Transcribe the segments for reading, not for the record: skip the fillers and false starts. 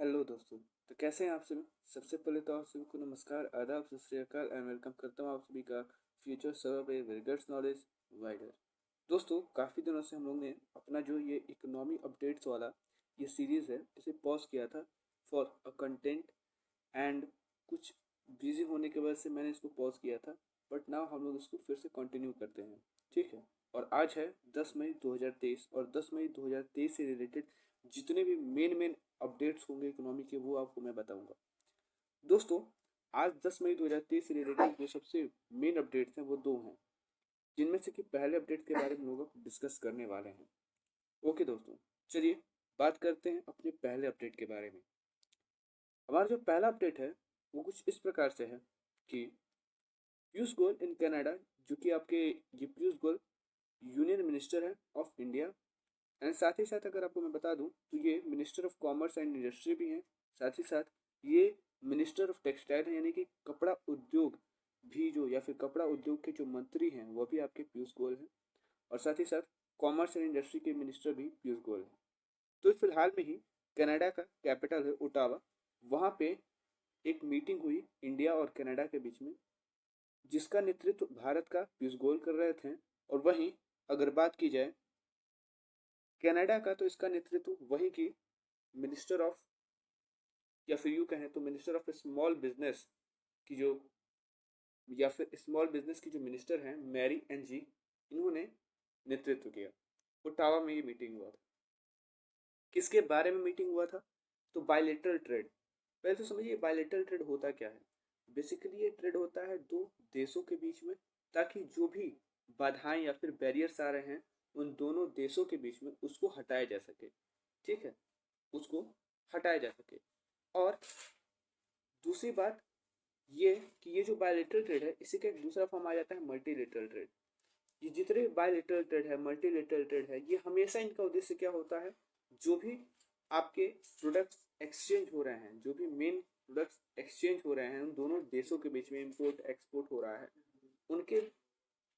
Hello दोस्तों। तो कैसे हैं आप सभी। सबसे पहले तो आप सभी को नमस्कार, आदाब, सत श्री अकाल एंड वेलकम करता हूँ आप सभी का फ्यूचर सर्व रिगर्स नॉलेज वाइडर। दोस्तों, काफ़ी दिनों से हम लोग ने अपना जो ये इकोनॉमी अपडेट्स वाला ये सीरीज़ है इसे पॉज किया था फॉर अ कंटेंट एंड कुछ बिजी होने की वजह से मैंने इसको पॉज किया था। बट नाउ हम लोग इसको फिर से कंटिन्यू करते हैं, ठीक है। और आज है 10 मई 2023 और 10 मई 2023 से रिलेटेड जितने भी मेन अपडेट्स होंगे इकोनॉमी के वो आपको मैं बताऊंगा। दोस्तों, आज 10 मई 2023 से रिलेटेड जो सबसे मेन अपडेट्स हैं वो दो हैं, जिनमें से कि पहले अपडेट के बारे में लोग डिस्कस करने वाले हैं। ओके दोस्तों, चलिए बात करते हैं अपने पहले अपडेट के बारे में। हमारा जो पहला अपडेट है वो कुछ इस प्रकार से है कि पीयूष गोयल इन कनाडा, जो कि आपके ये पीयूष गोयल यूनियन मिनिस्टर है ऑफ इंडिया। एंड साथ ही साथ अगर आपको मैं बता दूं तो ये minister of commerce and industry भी हैं। साथ ही साथ ये मिनिस्टर ऑफ टेक्सटाइल है, यानी कि कपड़ा उद्योग भी जो या फिर कपड़ा उद्योग के जो मंत्री हैं वो भी आपके पीयूष गोयल हैं। और साथ ही साथ कॉमर्स एंड इंडस्ट्री के मिनिस्टर भी पीयूष गोयल हैं। तो फिलहाल में ही कनाडा का कैपिटल है ओटावा, वहाँ पे एक मीटिंग हुई इंडिया और कनाडा के बीच में, जिसका नेतृत्व भारत का पीयूष गोयल कर रहे थे। और वहीं अगर बात की जाए कनाडा का, तो इसका नेतृत्व वहीं की मिनिस्टर ऑफ, या फिर यूँ कहें तो मिनिस्टर ऑफ स्मॉल बिजनेस की जो, या फिर स्मॉल बिजनेस की जो मिनिस्टर हैं मैरी एन जी, इन्होंने नेतृत्व किया। ओटावा में ये मीटिंग हुआ था। किसके बारे में मीटिंग हुआ था? तो बायलेटरल ट्रेड। पहले तो समझिए बायलेटरल ट्रेड होता क्या है। बेसिकली ये ट्रेड होता है दो देशों के बीच में, ताकि जो भी बाधाएं या फिर बैरियर्स आ रहे हैं उन दोनों देशों के बीच में उसको हटाया जा सके, ठीक है, उसको हटाया जा सके। और दूसरी बात ये कि ये जो बायलेटरल ट्रेड है इसी का एक दूसरा फॉर्म आ जाता है मल्टीलेटरल ट्रेड। ये जितने बायलेटरल ट्रेड है, मल्टीलेटरल ट्रेड है, ये हमेशा इनका उद्देश्य क्या होता है, जो भी आपके प्रोडक्ट्स एक्सचेंज हो रहे हैं, जो भी मेन प्रोडक्ट्स एक्सचेंज हो रहे हैं उन दोनों देशों के बीच में, इंपोर्ट एक्सपोर्ट हो रहा है, उनके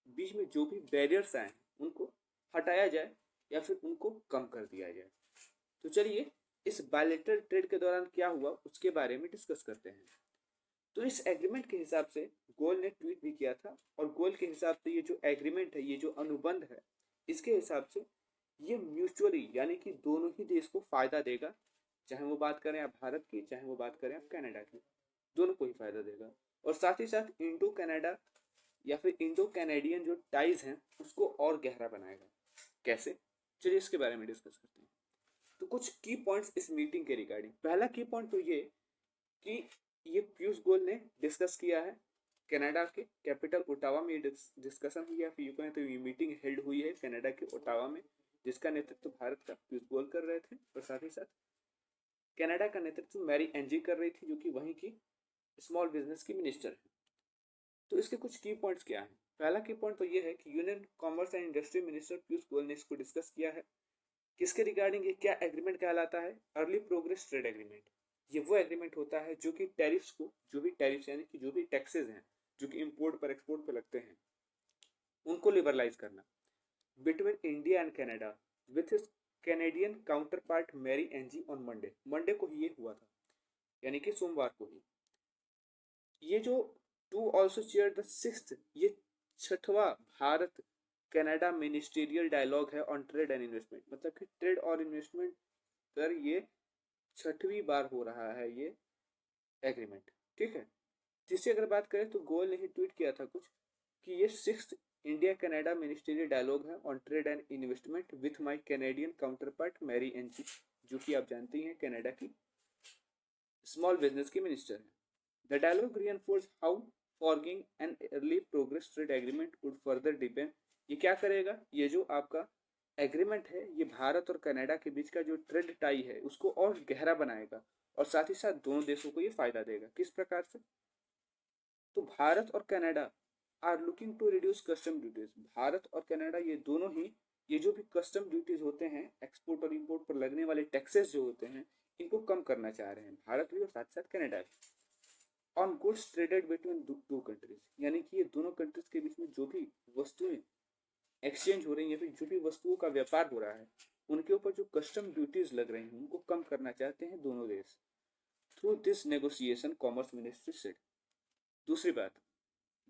बीच में जो भी बैरियर्स आए हैं उनको हटाया जाए या फिर उनको कम कर दिया जाए। तो चलिए इस बायलेटरल ट्रेड के दौरान क्या हुआ उसके बारे में डिस्कस करते हैं। तो इस एग्रीमेंट के हिसाब से गोयल ने ट्वीट भी किया था, और गोयल के हिसाब से ये जो एग्रीमेंट है, ये जो अनुबंध है, इसके हिसाब से ये म्यूचुअली यानी कि दोनों ही देश को फायदा देगा। चाहे वो बात करें आप भारत की, चाहे वो बात करें आप कनाडा की, दोनों को ही फायदा देगा। और साथ ही साथ इंडो कनाडा या फिर इंडो कैनेडियन जो टाइज हैं उसको और गहरा बनाएगा। कैसे? चलिए इसके बारे में डिस्कस करते हैं। तो कुछ की पॉइंट्स इस मीटिंग के रिगार्डिंग। पहला की पॉइंट तो ये कि ये पीयूष गोयल ने डिस्कस किया है कनाडा के कैपिटल ओटावा में, ये डिस्कशन हुई है, फिर यूं कहें तो ये मीटिंग हेल्ड हुई है कनाडा के ओटावा में, जिसका नेतृत्व भारत का पीयूष गोयल कर रहे थे। और साथ ही साथ कनाडा का नेतृत्व मैरी एनजी कर रही थी, जो कि वहीं की स्मॉल बिजनेस की मिनिस्टर है। तो इसके कुछ की पॉइंट्स क्या हैं? पहला की पॉइंट तो ये है कि union commerce and industry minister Piyush Goyal ने इसको डिस्कस किया है। किसके रिगार्डिंग? ये क्या एग्रीमेंट कहलाता है? Early progress trade agreement. ये वो एग्रीमेंट होता है जो कि टैरिफ्स को, जो भी टैरिफ्स यानी कि जो भी टैक्सेस हैं जो कि इंपोर्ट पर एक्सपोर्ट पर लगते हैं, उनको लिबरलाइज करना, between India and Canada with his Canadian counterpart Mary Ng on Monday. Monday को ही ये हुआ था, यानी कि सोमवार को ही। ये जो to also chair the sixth, ये छठवां भारत कनाडा मिनिस्टीरियल डायलॉग है ऑन ट्रेड एंड इन्वेस्टमेंट। मतलब कि ट्रेड और इन्वेस्टमेंट पर ये छठवीं बार हो रहा है ये एग्रीमेंट, ठीक है। जिससे अगर बात करें तो गोयल ने ही ट्वीट किया था कुछ कि ये sixth India Canada ministerial dialogue है on trade and investment with my Canadian counterpart Mary Ng, जो कि आप जानते हैं कनाडा की स्मॉल बिजनेस की मिनिस्टर है। The dialogue reinforce how forging an early progress trade agreement would further depend. ये क्या करेगा? ये जो आपका एग्रीमेंट है ये भारत और कनाडा के बीच का जो ट्रेड टाई है उसको और गहरा बनाएगा, और साथ ही साथ दोनों देशों को ये फायदा देगा। किस प्रकार से? तो भारत और Canada are looking to reduce custom duties. Bharat और कनाडा ये दोनों ही ये जो भी कस्टम ड्यूटीज होते हैं, एक्सपोर्ट और इंपोर्ट पर लगने वाले टैक्सेस जो होते हैं, इनको कम करना चाह रहे हैं भारत भी और साथ साथ कनाडा भी। On goods traded between two countries, यानी कि ये दोनों कंट्रीज के बीच में जो भी वस्तुएं एक्सचेंज हो रही है या फिर जो भी वस्तुओं का व्यापार हो रहा है उनके ऊपर जो कस्टम ड्यूटीज लग रही हैं उनको कम करना चाहते हैं दोनों देश through this negotiation, commerce ministry said. दूसरी बात,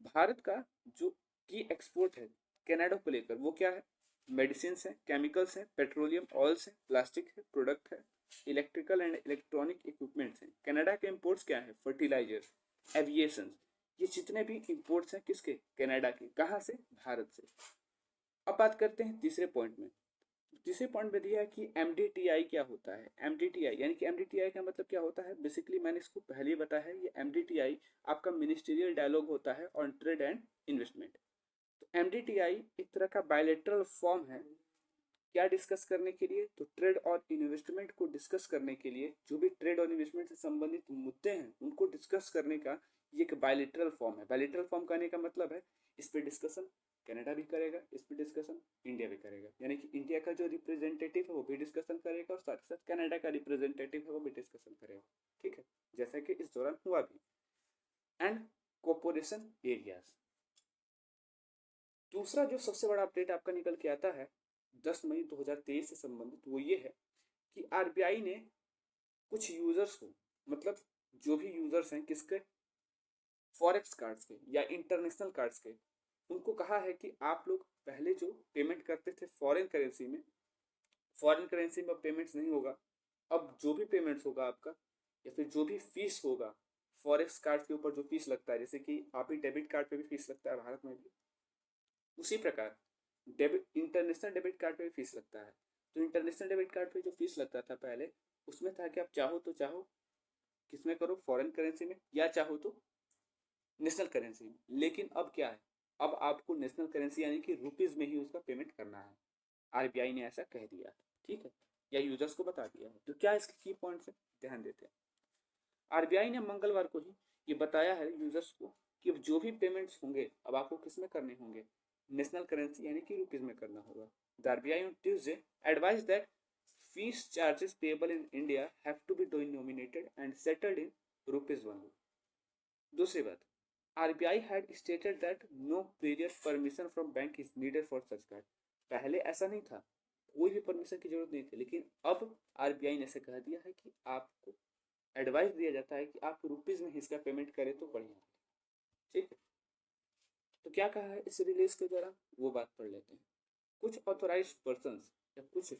भारत का जो की एक्सपोर्ट है कनाडा को लेकर वो क्या है, मेडिसिन है, केमिकल्स हैं, पेट्रोलियम ऑयल्स हैं, प्लास्टिक है, प्रोडक्ट है, इलेक्ट्रिकल एंड इलेक्ट्रॉनिक इक्विपमेंट्स हैं। कनाडा के इंपोर्ट्स क्या है, फर्टिलाइजर, एविएशन, ये जितने भी इंपोर्ट्स हैं किसके, कनाडा के, कहाँ से, भारत से। अब बात करते हैं तीसरे पॉइंट में। तीसरे पॉइंट में दिया है कि एमडीटीआई क्या होता है। एमडीटीआई यानी कि एमडीटीआई का मतलब क्या होता है, बेसिकली मैंने इसको पहले ही बताया है, ये एमडीटीआई आपका मिनिस्टीरियल डायलॉग होता है ऑन ट्रेड एंड इन्वेस्टमेंट। तो एमडीटीआई एक तरह का बायलैटरल फॉर्म है, क्या डिस्कस करने के लिए, तो ट्रेड और इन्वेस्टमेंट को डिस्कस करने के लिए, जो भी ट्रेड और इन्वेस्टमेंट से संबंधित मुद्दे हैं उनको डिस्कस करने का ये एक बायलैटरल फॉर्म है। बायलैटरल फॉर्म कहने का मतलब है इस पे डिस्कशन कनाडा भी करेगा, इस पे डिस्कशन इंडिया भी करेगा, यानी कि इंडिया का जो रिप्रेजेंटेटिव है वो भी डिस्कशन करेगा और साथ ही साथ कनाडा का रिप्रेजेंटेटिव है वो भी डिस्कशन करेगा, ठीक है, जैसा कि इस दौरान हुआ भी। एंड कोऑपरेशन एरियाज, दूसरा जो सबसे बड़ा अपडेट आपका निकल के आता है 10 मई 2023 से संबंधित वो ये है कि आरबीआई ने कुछ यूजर्स को, मतलब जो भी यूजर्स हैं किसके, फॉरेक्स कार्ड्स के या इंटरनेशनल कार्ड्स के, उनको कहा है कि आप लोग पहले जो पेमेंट करते थे फॉरेन करेंसी में, फॉरेन करेंसी में पेमेंट्स नहीं होगा। अब जो भी पेमेंट्स होगा आपका या फिर जो भी फीस होगा फॉरेक्स कार्ड के ऊपर जो फीस लगता है, जैसे कि आप ही डेबिट कार्ड पे भी फीस लगता है भारत में भी, उसी प्रकार डेबिट इंटरनेशनल डेबिट कार्ड पे भी फीस लगता है। तो इंटरनेशनल डेबिट कार्ड पे जो फीस लगता था पहले, उसमें था कि आप चाहो तो चाहो किसमें करो, फॉरेन करेंसी में, या चाहो तो नेशनल करेंसी में। लेकिन अब क्या है, अब आपको नेशनल करेंसी यानी कि रुपीज में ही उसका पेमेंट करना है। आरबीआई ने ऐसा कह दिया, ठीक है, या यूजर्स को बता दिया है। तो क्या इसके की पॉइंट्स है, ध्यान देते हैं। आरबीआई ने मंगलवार को ही ये बताया है यूजर्स को कि जो भी पेमेंट्स होंगे अब आपको किस में करने होंगे, नेशनल करेंसी यानी कि रुपीज में करना होगा। The RBI on Tuesday advise that fees charges payable in India have to be denominated and settled in rupees only. दूसरी बात, RBI had stated that no period permission from bank is needed for such card. पहले ऐसा नहीं था, कोई भी permission की जरूरत नहीं थी, लेकिन अब आरबीआई ने ऐसे कह दिया है कि आपको एडवाइस दिया जाता है कि आप रुपीज में इसका पेमेंट करें तो बढ़िया, ठीक है। तो क्या कहा है इस रिलीज के दौरान, वो बात पढ़ लेते हैं। कुछ ऑथोराइज पर्सन या कुछ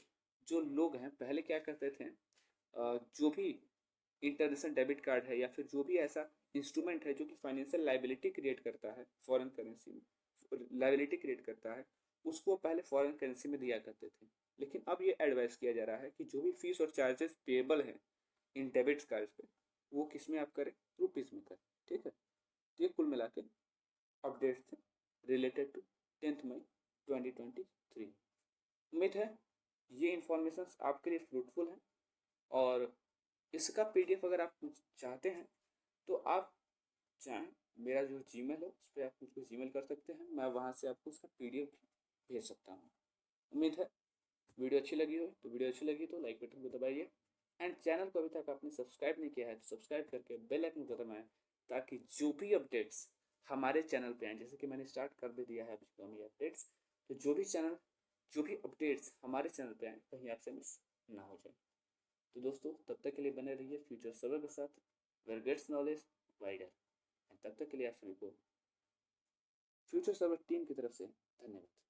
जो लोग हैं पहले क्या करते थे, जो भी इंटरनेशनल डेबिट कार्ड है या फिर जो भी ऐसा इंस्ट्रूमेंट है जो कि फाइनेंशियल लाइबिलिटी क्रिएट करता है, फॉरेन करेंसी में लाइबिलिटी क्रिएट करता है, उसको पहले फॉरेन करेंसी में दिया करते थे। लेकिन अब ये एडवाइस किया जा रहा है कि जो भी फीस और चार्जेस पेएबल हैं इन डेबिट कार्ड पे, वो किस में आप करें, रुपीज में करें, ठीक है। ये कुल मिला के अपडेट थे रिलेटेड टू 10 मई 2023। उम्मीद है ये इंफॉर्मेशन आपके लिए फ्रूटफुल है, और इसका पीडीएफ अगर आप चाहते हैं तो आप चाहें मेरा जो जीमेल है उस पर आप मुझको जीमेल कर सकते हैं, मैं वहाँ से आपको उसका पीडीएफ भेज सकता हूँ। उम्मीद है वीडियो अच्छी लगी हो, तो वीडियो अच्छी लगी तो लाइक बटन को दबाइए, एंड चैनल को अभी तक आपने सब्सक्राइब नहीं किया है तो सब्सक्राइब करके बेल आइकन को दबाएं, ताकि जो भी अपडेट्स हमारे चैनल पे आए, जैसे कि मैंने स्टार्ट कर भी दिया है अभी अपडेट्स, तो जो भी अपडेट्स हमारे चैनल पे आए कहीं आपसे मिस ना हो जाए। तो दोस्तों तब तक के लिए बने रहिए फ्यूचर सर्वर के साथ, वेयर गेट्स नॉलेज वाइडर। तब तक के लिए आप सभी को फ्यूचर सर्वर टीम की तरफ से धन्यवाद।